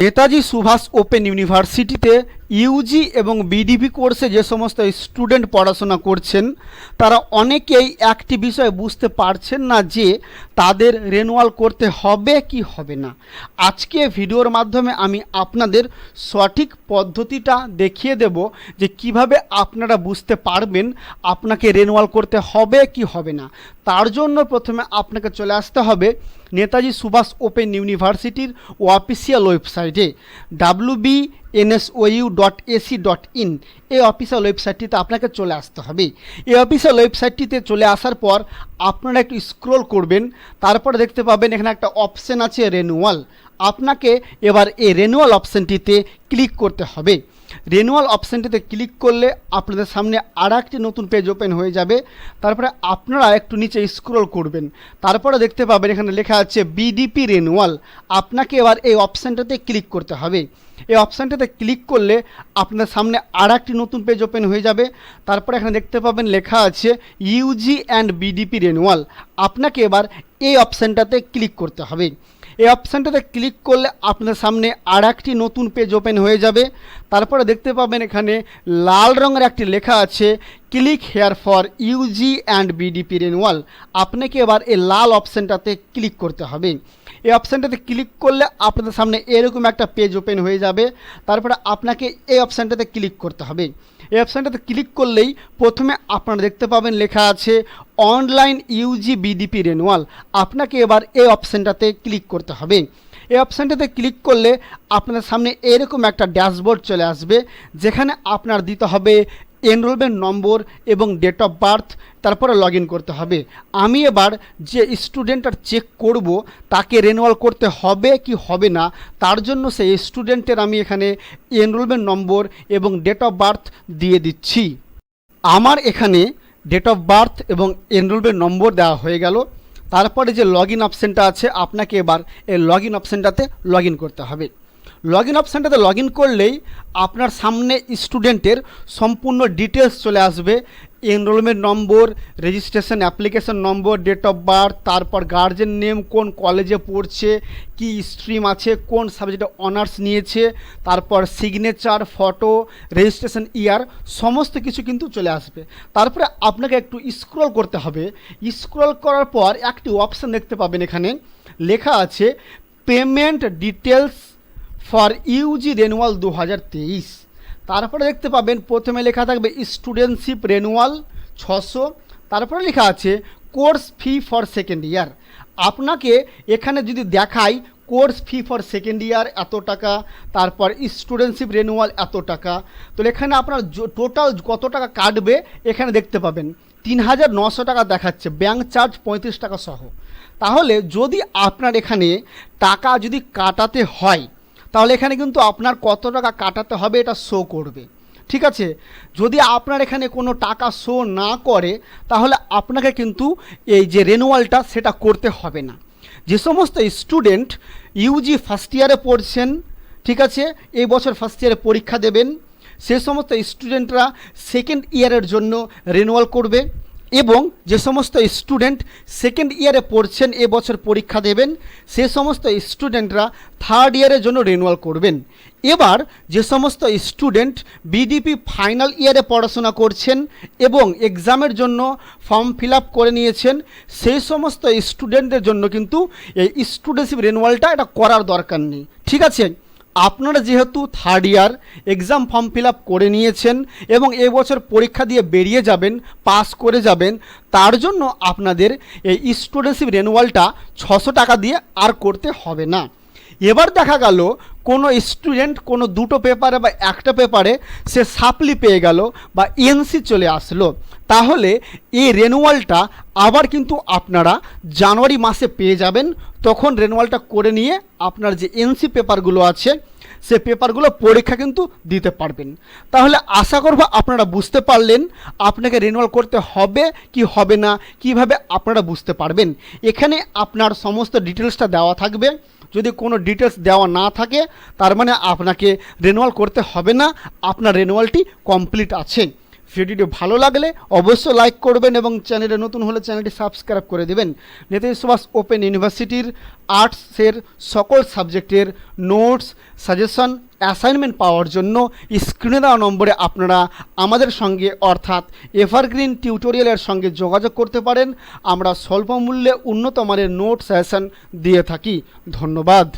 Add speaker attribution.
Speaker 1: Netaji Subhash open ইউনিভার্সিটিতে Yuji এবং BDP কোর্সে যে সমস্ত স্টুডেন্ট পড়াশোনা করছেন তারা অনেকেই একটি বিষয় বুঝতে পারছেন না যে তাদের রিনিউয়াল করতে হবে কি হবে না। আজকে ভিডিওর মাধ্যমে আমি আপনাদের সঠিক পদ্ধতিটা দেখিয়ে দেব যে কিভাবে আপনারা বুঝতে পারবেন আপনাকে রিনিউয়াল করতে হবে কি হবে না। তার জন্য প্রথমে আপনাকে চলে আসতে হবে নেতাজি সুভাষ ওপেন ইউনিভার্সিটির অফিসিয়াল ওয়েবসাইটে NSOU.ac.in এই অফিসিয়াল ওয়েবসাইটটিতে আপনাকে চলে আসতে হবে। এই অফিসিয়াল ওয়েবসাইটটিতে চলে আসার পর আপনারা একটু স্ক্রল করবেন, তারপরে দেখতে পাবেন এখানে একটা অপশান আছে রিনিউয়াল। আপনাকে এবার এই রিনিউয়াল অপশানটিতে ক্লিক করতে হবে। রিনিউয়াল অপশানটিতে ক্লিক করলে আপনাদের সামনে আর একটি নতুন পেজ ওপেন হয়ে যাবে। তারপরে আপনারা একটু নিচে স্ক্রল করবেন, তারপরে দেখতে পাবেন এখানে লেখা আছে বিডিপি রিনিউয়াল। আপনাকে এবার এই অপশানটাতে ক্লিক করতে হবে। এই অপশানটাতে ক্লিক করলে আপনাদের সামনে আর একটি নতুন পেজ ওপেন হয়ে যাবে। তারপরে এখানে দেখতে পাবেন লেখা আছে ইউজি অ্যান্ড বিডিপি রিনিউয়াল। আপনাকে এবার এই অপশানটাতে ক্লিক করতে হবে। এই অপশানটাতে ক্লিক করলে আপনাদের সামনে আর একটি নতুন পেজ ওপেন হয়ে যাবে। তারপরে দেখতে পাবেন এখানে লাল রঙের একটি লেখা আছে click here for UG and BDP renewal. আপনাকে এবার এই লাল অপশানটাতে ক্লিক করতে হবে। এই অপশানটাতে ক্লিক করলে আপনাদের সামনে এরকম একটা পেজ ওপেন হয়ে যাবে। তারপরে আপনাকে এই অপশানটাতে ক্লিক করতে হবে। এই অপশানটাতে ক্লিক করলেই প্রথমে আপনারা দেখতে পাবেন লেখা আছে অনলাইন ইউজি বিডিপি রিনিউয়াল। আপনাকে এবার এই অপশানটাতে ক্লিক করতে হবে। এই অপশানটাতে ক্লিক করলে আপনাদের সামনে এরকম একটা ড্যাশবোর্ড চলে আসবে, যেখানে আপনার দিতে হবে এনরোলমেন্ট নম্বর এবং ডেট অফ বার্থ, তারপরে লগ ইন করতে হবে। আমি এবার যে স্টুডেন্টটা চেক করব তাকে রিনিউয়াল করতে হবে কি হবে না, তার জন্য সেই স্টুডেন্টের আমি এখানে এনরোলমেন্ট নম্বর এবং ডেট অফ বার্থ দিয়ে দিচ্ছি। আমার এখানে ডেট অফ বার্থ এবং এনরোলমেন্ট নম্বর দেওয়া হয়ে গেল। তারপরে যে লগ ইন অপশানটা আছে আপনাকে এবার এই লগ ইন অপশানটাতে লগ ইন করতে হবে। লগ ইন অপশানটাতে লগ ইন করলেই আপনার সামনে স্টুডেন্টের সম্পূর্ণ ডিটেলস চলে আসবে। Enrolment number, registration application number, date of birth, তারপর গার্জেন নেম, কোন কলেজে পড়ছে, কি স্ট্রিম আছে, কোন সাবজেক্টে অনার্স নিয়েছে, তারপর সিগনেচার, ফটো, রেজিস্ট্রেশন ইয়ার, সমস্ত কিছু কিন্তু চলে আসবে। তারপরে আপনাকে একটু স্ক্রল করতে হবে। স্ক্রল করার পর একটি অপশান দেখতে পাবেন, এখানে লেখা আছে payment details for UG renewal 2023। তারপরে দেখতে পাবেন প্রথমে লেখা থাকবে স্টুডেন্টশিপ রিনিউয়াল 600। তারপরে লেখা আছে course fee for second year. আপনাকে এখানে যদি দেখাই course fee for second year এত টাকা, তারপর স্টুডেন্টশিপ রিনিউয়াল এত টাকা, তো এখানে আপনার টোটাল কত টাকা কাটবে এখানে দেখতে পাবেন 3900 টাকা দেখাচ্ছে, ব্যাঙ্ক চার্জ 35 টাকা সহ। তাহলে যদি আপনার এখানে টাকা যদি কাটাতে হয় তাহলে এখানে কিন্তু আপনার কত টাকা কাটাতে হবে এটা শো করবে, ঠিক আছে। যদি আপনার এখানে কোনো টাকা শো না করে তাহলে আপনাকে কিন্তু এই যে রিনিউয়ালটা সেটা করতে হবে না। যে সমস্ত স্টুডেন্ট ইউজি ফার্স্ট ইয়ারে পড়ছেন, ঠিক আছে, এই বছর ফার্স্ট ইয়ারে পরীক্ষা দেবেন, সে সমস্ত স্টুডেন্টরা সেকেন্ড ইয়ারের জন্য রিনিউয়াল করবে। এবং যে সমস্ত স্টুডেন্ট সেকেন্ড ইয়ারে পড়ছেন এবছর পরীক্ষা দেবেন, সে সমস্ত স্টুডেন্টরা থার্ড ইয়ারের জন্য রিনিউয়াল করবেন। এবার যে সমস্ত স্টুডেন্ট বিডিপি ফাইনাল ইয়ারে পড়াশোনা করছেন এবং এক্সামের জন্য ফর্ম ফিল আপ করে নিয়েছেন, সেই সমস্ত স্টুডেন্টদের জন্য কিন্তু এই স্টুডেন্টশিপ রিনিউয়ালটা এটা করার দরকার নেই, ঠিক আছে। আপনারা যেহেতু third year exam form fill up করে নিয়েছেন এবং এবছর পরীক্ষা দিয়ে বেরিয়ে যাবেন, পাস করে যাবেন, তার জন্য আপনাদের এই স্টুডেন্টশিপ রিনিউয়ালটা 600 টাকা দিয়ে আর করতে হবে না। এবার দেখা গেল কোনো স্টুডেন্ট কোনো দুটো পেপারে বা একটা পেপারে সে সাপ্লি পেয়ে গেল বা এনসি চলে আসলো, তাহলে এই রিনিউয়ালটা আবার কিন্তু আপনারা জানুয়ারি মাসে পেয়ে যাবেন। তখন রিনিউয়ালটা করে নিয়ে আপনার যে এনসি পেপারগুলো আছে সে পেপারগুলো পরীক্ষা কিন্তু দিতে পারবেন। তাহলে আশা করব আপনারা বুঝতে পারলেন আপনাকে রিনিউয়াল করতে হবে কি হবে না, কিভাবে আপনারা বুঝতে পারবেন। এখানে আপনার সমস্ত ডিটেলসটা দেওয়া থাকবে। যদি কোনো ডিটেলস দেওয়া না থাকে তার মানে আপনাকে রিনিউয়াল করতে হবে না, আপনার রিনিউয়ালটি কমপ্লিট আছে। ভিডিওটি ভালো লাগলে অবশ্যই লাইক করবেন এবং চ্যানেলে নতুন হলে চ্যানেলটি সাবস্ক্রাইব করে দেবেন। নেতাজি সুভাষ ওপেন ইউনিভার্সিটির আর্টসের সকল সাবজেক্টের নোটস, সাজেশন, অ্যাসাইনমেন্ট পাওয়ার জন্য স্ক্রিনে দেওয়া নম্বরে আপনারা আমাদের সঙ্গে অর্থাৎ এভারগ্রিন টিউটোরিয়ালের সঙ্গে যোগাযোগ করতে পারেন। আমরা স্বল্প মূল্যে উন্নত মানের নোটস সাজেশন দিয়ে থাকি। ধন্যবাদ।